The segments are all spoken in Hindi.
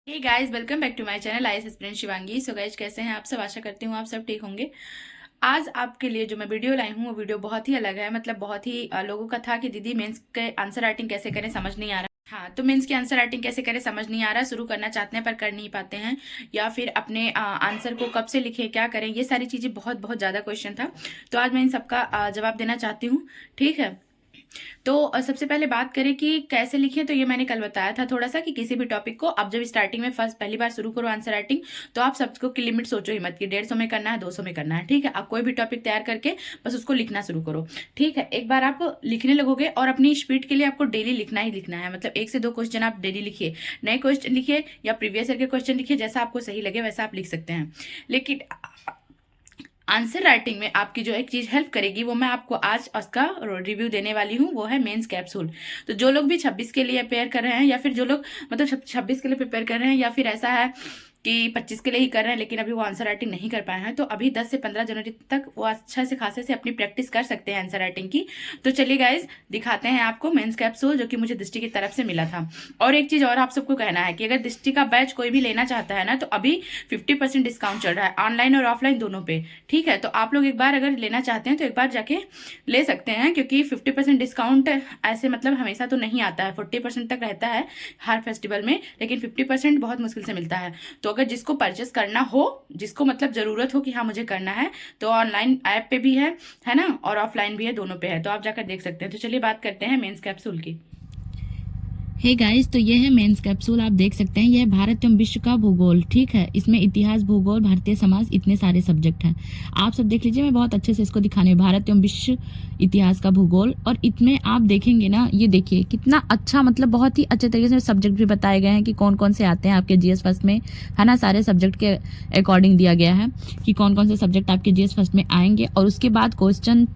Hey guys, welcome back to my channel IAS aspirant Shivangi. So guys, कैसे हैं आप सब? आशा करती हूँ आप सब ठीक होंगे। आज आपके लिए जो मैं वीडियो लाई हूँ वो वीडियो बहुत ही अलग है। मतलब बहुत ही लोगों का था कि दीदी मेंस के आंसर राइटिंग कैसे करें, समझ नहीं आ रहा। हाँ, तो मेंस की आंसर राइटिंग कैसे करें समझ नहीं आ रहा, शुरू करना चाहते हैं पर कर नहीं पाते हैं, या फिर अपने आंसर को कब से लिखें, क्या करें, ये सारी चीज़ें बहुत बहुत ज़्यादा क्वेश्चन था। तो आज मैं इन सबका जवाब देना चाहती हूँ। ठीक है, तो सबसे पहले बात करें कि कैसे लिखें। तो ये मैंने कल बताया था थोड़ा सा कि किसी भी टॉपिक को आप जब स्टार्टिंग में फर्स्ट पहली बार शुरू करो आंसर राइटिंग, तो आप सबको की लिमिट सोचो ही मत कि 150 में करना है, 200 में करना है। ठीक है, आप कोई भी टॉपिक तैयार करके बस उसको लिखना शुरू करो। ठीक है, एक बार आप लिखने लगोगे और अपनी स्पीड के लिए आपको डेली लिखना ही लिखना है। मतलब 1 से 2 क्वेश्चन आप डेली लिखिए, नए क्वेश्चन लिखिए या प्रीवियस ईयर के क्वेश्चन लिखिए, जैसा आपको सही लगे वैसा आप लिख सकते हैं। लेकिन आंसर राइटिंग में आपकी जो एक चीज हेल्प करेगी वो मैं आपको आज उसका रिव्यू देने वाली हूँ, वो है मेंस कैप्सूल। तो जो लोग भी 26 के लिए प्रिपेयर कर रहे हैं, या फिर जो लोग मतलब 26 के लिए प्रिपेयर कर रहे हैं, या फिर ऐसा है कि 25 के लिए ही कर रहे हैं लेकिन अभी वो आंसर राइटिंग नहीं कर पाए हैं, तो अभी 10 से 15 जनवरी तक वो अच्छा से खासे से अपनी प्रैक्टिस कर सकते हैं आंसर राइटिंग की। तो चलिए गाइज, दिखाते हैं आपको मेंस कैप्सूल जो कि मुझे दृष्टि की तरफ से मिला था। और एक चीज और आप सबको कहना है कि अगर दृष्टि का बैच कोई भी लेना चाहता है ना, तो अभी 50% डिस्काउंट चल रहा है ऑनलाइन और ऑफलाइन दोनों पे। ठीक है, तो आप लोग एक बार अगर लेना चाहते हैं तो एक बार जाके ले सकते हैं, क्योंकि 50% डिस्काउंट ऐसे मतलब हमेशा तो नहीं आता है, 40% तक रहता है हर फेस्टिवल में, लेकिन 50% बहुत मुश्किल से मिलता है। तो अगर जिसको परचेस करना हो, जिसको मतलब जरूरत हो कि हाँ मुझे करना है, तो ऑनलाइन ऐप पे भी है ना, और ऑफलाइन भी है, दोनों पे है, तो आप जाकर देख सकते हैं। तो चलिए बात करते हैं मेंस कैप्सूल की। हे गाइस, तो ये है मेंस कैप्सूल। आप देख सकते हैं ये है भारत एवं विश्व का भूगोल। ठीक है, इसमें इतिहास, भूगोल, भारतीय समाज, इतने सारे सब्जेक्ट हैं। आप सब देख लीजिए, मैं बहुत अच्छे से इसको दिखाने, भारत एवं विश्व, इतिहास का भूगोल। और इसमें आप देखेंगे ना, ये देखिए कितना अच्छा, मतलब बहुत ही अच्छे तरीके से सब्जेक्ट भी बताए गए हैं कि कौन कौन से आते हैं आपके जीएस फर्स्ट में, है ना। सारे सब्जेक्ट के अकॉर्डिंग दिया गया है कि कौन कौन से सब्जेक्ट आपके जीएस फर्स्ट में आएंगे। और उसके बाद क्वेश्चन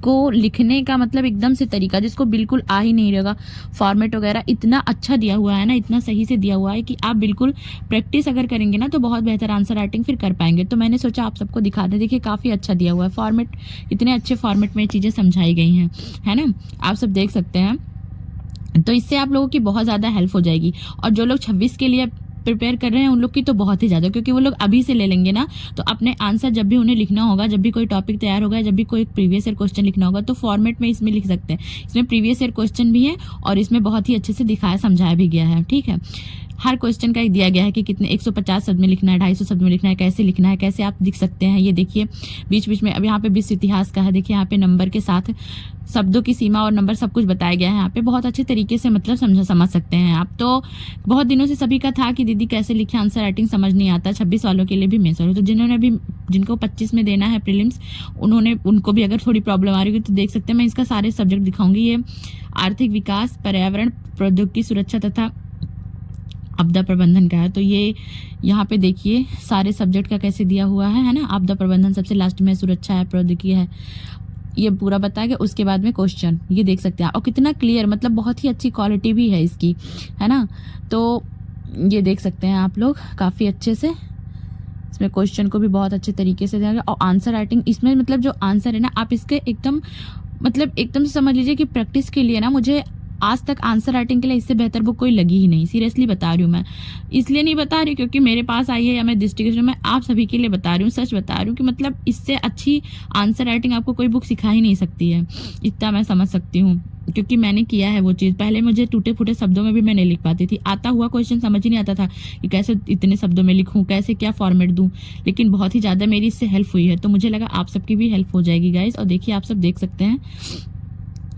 को लिखने का मतलब एकदम से तरीका, जिसको बिल्कुल आ ही नहीं रहेगा, फॉर्मेट वगैरह इतना अच्छा दिया हुआ है ना, इतना सही से दिया हुआ है कि आप बिल्कुल प्रैक्टिस अगर करेंगे ना तो बहुत बेहतर आंसर राइटिंग फिर कर पाएंगे। तो मैंने सोचा आप सबको दिखा दें। देखिए काफ़ी अच्छा दिया हुआ है फॉर्मेट, इतने अच्छे फॉर्मेट में चीज़ें समझाई गई हैं, है ना। आप सब देख सकते हैं, तो इससे आप लोगों की बहुत ज़्यादा हेल्प हो जाएगी। और जो लोग 26 के लिए प्रिपेयर कर रहे हैं उन लोग की तो बहुत ही ज़्यादा, क्योंकि वो लोग अभी से ले लेंगे ना, तो अपने आंसर जब भी उन्हें लिखना होगा, जब भी कोई टॉपिक तैयार होगा, जब भी कोई प्रीवियस ईयर क्वेश्चन लिखना होगा, तो फॉर्मेट में इसमें लिख सकते हैं। इसमें प्रीवियस ईयर क्वेश्चन भी है और इसमें बहुत ही अच्छे से दिखाया समझाया भी गया है। ठीक है, हर क्वेश्चन का एक दिया गया है कि कितने 150 शब्द में लिखना है, 250 शब्द में लिखना है, कैसे लिखना है, कैसे आप लिख सकते हैं। ये देखिए बीच बीच में, अब यहाँ पे विश्व इतिहास का है, देखिए यहाँ पे नंबर के साथ शब्दों की सीमा और नंबर सब कुछ बताया गया है यहाँ पे, बहुत अच्छे तरीके से मतलब समझ सकते हैं आप। तो बहुत दिनों से सभी का था कि दीदी कैसे लिखे, आंसर राइटिंग समझ नहीं आता। 26 वालों के लिए भी मैं सर, तो जिन्होंने भी, जिनको 25 में देना है प्रीलिम्स, उनको भी अगर थोड़ी प्रॉब्लम आ रही है तो देख सकते हैं। मैं इसका सारे सब्जेक्ट दिखाऊंगी। ये आर्थिक विकास, पर्यावरण, प्रौद्योगिकी सुरक्षा तथा आपदा प्रबंधन का है। तो ये यहाँ पे देखिए सारे सब्जेक्ट का कैसे दिया हुआ है ना। आपदा प्रबंधन सबसे लास्ट में, सुरक्षा है, प्रौद्योगिकी है, ये पूरा बताया गया। उसके बाद में क्वेश्चन ये देख सकते हैं, और कितना क्लियर, मतलब बहुत ही अच्छी क्वालिटी भी है इसकी, है ना। तो ये देख सकते हैं आप लोग काफ़ी अच्छे से, इसमें क्वेश्चन को भी बहुत अच्छे तरीके से दिया गया। और आंसर राइटिंग इसमें, मतलब जो आंसर है ना, आप इसके एकदम से समझ लीजिए कि प्रैक्टिस के लिए ना, मुझे आज तक आंसर राइटिंग के लिए इससे बेहतर बुक कोई लगी ही नहीं। सीरियसली बता रही हूँ मैं, इसलिए नहीं बता रही क्योंकि मेरे पास आई है या मैं डिस्ट्रिक्ट में, आप सभी के लिए बता रही हूँ, सच बता रही हूँ कि मतलब इससे अच्छी आंसर राइटिंग आपको कोई बुक सिखा ही नहीं सकती है। इतना मैं समझ सकती हूँ क्योंकि मैंने किया है वो चीज़। पहले मुझे टूटे फूटे शब्दों में भी मैं नहीं लिख पाती थी, आता हुआ क्वेश्चन समझ ही नहीं आता था कि कैसे इतने शब्दों में लिखूँ, कैसे क्या फॉर्मेट दूँ, लेकिन बहुत ही ज़्यादा मेरी इससे हेल्प हुई है। तो मुझे लगा आप सबकी भी हेल्प हो जाएगी गाइज। और देखिए आप सब देख सकते हैं,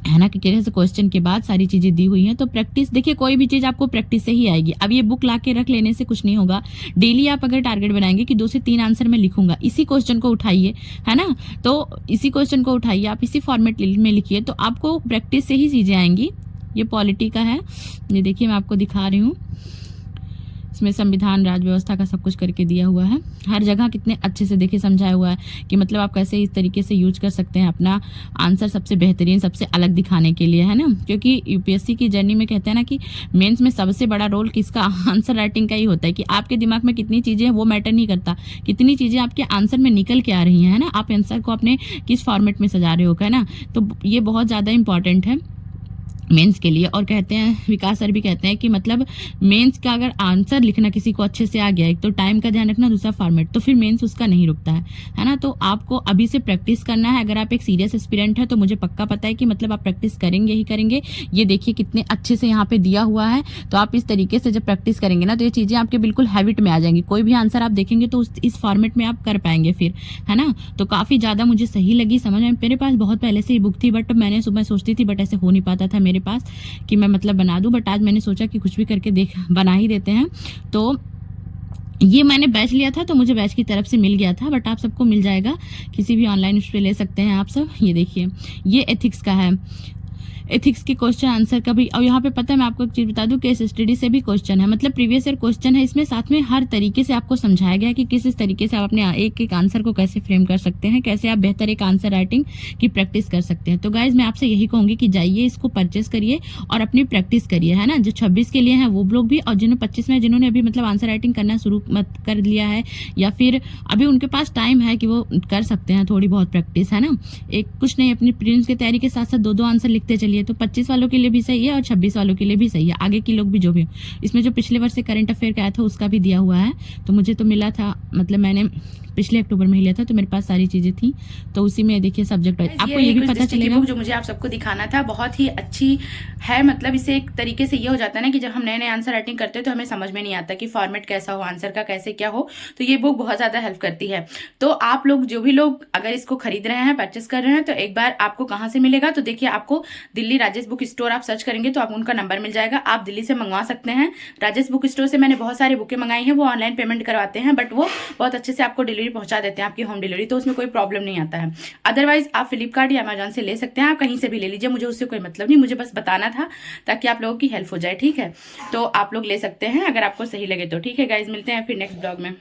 है ना, कि कैसे क्वेश्चन के बाद सारी चीजें दी हुई हैं। तो प्रैक्टिस, देखिए कोई भी चीज आपको प्रैक्टिस से ही आएगी। अब ये बुक ला के रख लेने से कुछ नहीं होगा। डेली आप अगर टारगेट बनाएंगे कि 2 से 3 आंसर मैं लिखूंगा, इसी क्वेश्चन को उठाइए, है ना, तो इसी क्वेश्चन को उठाइए, आप इसी फॉर्मेट में लिखिए, तो आपको प्रैक्टिस से ही चीजें आएंगी। ये पॉलिटी का है, ये देखिए मैं आपको दिखा रही हूँ। इसमें संविधान, राज व्यवस्था का सब कुछ करके दिया हुआ है, हर जगह कितने अच्छे से देखिए समझाया हुआ है कि मतलब आप कैसे इस तरीके से यूज कर सकते हैं अपना आंसर सबसे बेहतरीन, सबसे अलग दिखाने के लिए, है ना। क्योंकि यूपीएससी की जर्नी में कहते हैं ना कि मेंस में सबसे बड़ा रोल किसका, आंसर राइटिंग का ही होता है। कि आपके दिमाग में कितनी चीज़ें हैं वो मैटर नहीं करता, कितनी चीज़ें आपके आंसर में निकल के आ रही हैं, है ना, आप आंसर को अपने किस फॉर्मेट में सजा रहे हो, है ना। तो ये बहुत ज़्यादा इंपॉर्टेंट है। मेंस के लिए। और कहते हैं, विकास सर भी कहते हैं कि मतलब मेंस का अगर आंसर लिखना किसी को अच्छे से आ गया, एक तो टाइम का ध्यान रखना, दूसरा फॉर्मेट, तो फिर मेंस उसका नहीं रुकता है ना। तो आपको अभी से प्रैक्टिस करना है। अगर आप एक सीरियस एस्पिरेंट है तो मुझे पक्का पता है कि मतलब आप प्रैक्टिस करेंगे ही करेंगे। ये देखिए कितने अच्छे से यहाँ पे दिया हुआ है। तो आप इस तरीके से जब प्रैक्टिस करेंगे ना तो ये चीज़ें आपके बिल्कुल हैबिट में आ जाएंगी। कोई भी आंसर आप देखेंगे तो इस फॉर्मेट में आप कर पाएंगे फिर, है ना। तो काफ़ी ज़्यादा मुझे सही लगी, समझ में। मेरे पास बहुत पहले से ही बुक थी, बट मैंने सुबह सोचती थी, बट ऐसे हो नहीं पाता था मेरे पास कि मैं मतलब बना दूं। बट आज मैंने सोचा कि कुछ भी करके बना ही देते हैं। तो ये मैंने बैच लिया था तो मुझे बैच की तरफ से मिल गया था, बट आप सबको मिल जाएगा, किसी भी ऑनलाइन उस पर ले सकते हैं आप सब। ये देखिए, ये एथिक्स का है। एथिक्स के क्वेश्चन आंसर का भी। और यहाँ पे पता है, मैं आपको एक चीज बता दूं, केस स्टडी से भी क्वेश्चन है, मतलब प्रीवियस ईयर क्वेश्चन है इसमें। साथ में हर तरीके से आपको समझाया गया है कि किस तरीके से आप अपने एक एक आंसर को कैसे फ्रेम कर सकते हैं, कैसे आप बेहतर एक आंसर राइटिंग की प्रैक्टिस कर सकते हैं। तो गाइज मैं आपसे यही कहूंगी कि जाइए, इसको परचेस करिए और अपनी प्रैक्टिस करिए, है ना। जो 26 के लिए है वो लोग भी, और जिन्होंने 25 में, जिन्होंने अभी मतलब आंसर राइटिंग करना शुरू कर लिया है, या फिर अभी उनके पास टाइम है कि वो कर सकते हैं थोड़ी बहुत प्रैक्टिस, है ना। एक कुछ नहीं, अपनी प्रीलिम्स की तैयारी के साथ साथ दो आंसर लिखते चलिए। तो 25 वालों के लिए भी सही है और 26 वालों के लिए भी सही है, आगे के लोग भी जो भी हो। इसमें जो पिछले वर्ष से करंट अफेयर का आया था उसका भी दिया हुआ है। तो मुझे तो मिला था, मतलब मैंने पिछले अक्टूबर में ही लिया था, तो मेरे पास सारी चीजें थी। तो उसी में देखिए सब्जेक्ट आपको ये भी पता चलेगा। बुक जो मुझे आप सबको दिखाना था बहुत ही अच्छी है। मतलब इसे एक तरीके से ये हो जाता है ना कि जब हम नए नए आंसर राइटिंग करते हैं तो हमें समझ में नहीं आता कि फॉर्मेट कैसा हो, आंसर का कैसे क्या हो। तो ये बुक बहुत ज्यादा हेल्प करती है। तो आप लोग जो भी लोग अगर इसको खरीद रहे हैं, परचेस कर रहे हैं, तो एक बार आपको कहाँ से मिलेगा, तो देखिए आपको दिल्ली राजेश बुक स्टोर आप सर्च करेंगे तो आपको उनका नंबर मिल जाएगा। आप दिल्ली से मंगवा सकते हैं। राजेश बुक स्टोर से मैंने बहुत सारी बुकें मंगाई हैं। वो ऑनलाइन पेमेंट करवाते हैं, बट वो बहुत अच्छे से आपको डिलीवरी पहुंचा देते हैं, आपकी होम डिलीवरी, तो उसमें कोई प्रॉब्लम नहीं आता है। अदरवाइज आप फ्लिपकार्ट या अमेजॉन से ले सकते हैं, आप कहीं से भी ले लीजिए, मुझे उससे कोई मतलब नहीं, मुझे बस बताना था ताकि आप लोगों की हेल्प हो जाए, ठीक है। तो आप लोग ले सकते हैं अगर आपको सही लगे तो, ठीक है गाइज। मिलते हैं फिर नेक्स्ट ब्लॉग में।